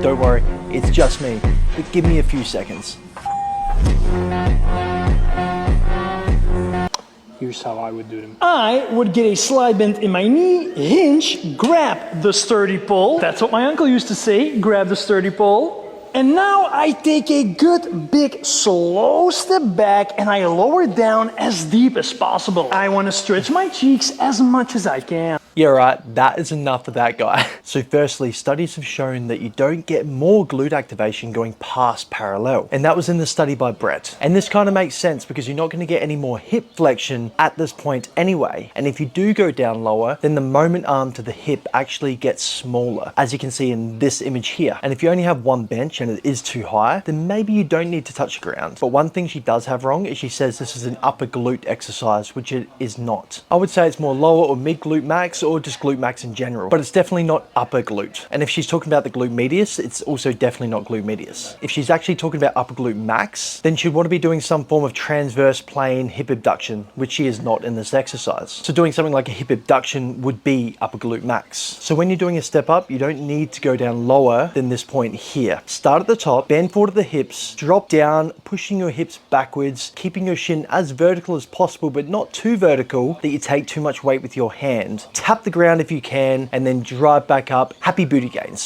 Don't worry, it's just me, but give me a few seconds. Here's how I would do them. I would get a slide bend in my knee, hinge, grab the sturdy pole. That's what my uncle used to say, grab the sturdy pole. And now I take a good big slow step back and I lower down as deep as possible. I want to stretch my cheeks as much as I can. Yeah, right, that is enough for that guy. So firstly, studies have shown that you don't get more glute activation going past parallel. And that was in the study by Brett. And this kind of makes sense because you're not going to get any more hip flexion at this point anyway. And if you do go down lower, then the moment arm to the hip actually gets smaller, as you can see in this image here. And if you only have one bench and it is too high, then maybe you don't need to touch the ground. But one thing she does have wrong is she says this is an upper glute exercise, which it is not. I would say it's more lower or mid glute max, or just glute max in general, but it's definitely not upper glute. And if she's talking about the glute medius, it's also definitely not glute medius. If she's actually talking about upper glute max, then she'd want to be doing some form of transverse plane hip abduction, which she is not in this exercise. So doing something like a hip abduction would be upper glute max. So when you're doing a step up, you don't need to go down lower than this point here. Start at the top, bend forward at the hips, drop down, pushing your hips backwards, keeping your shin as vertical as possible, but not too vertical that you take too much weight with your hand. Tap the ground if you can, and then drive back up. Happy booty gains.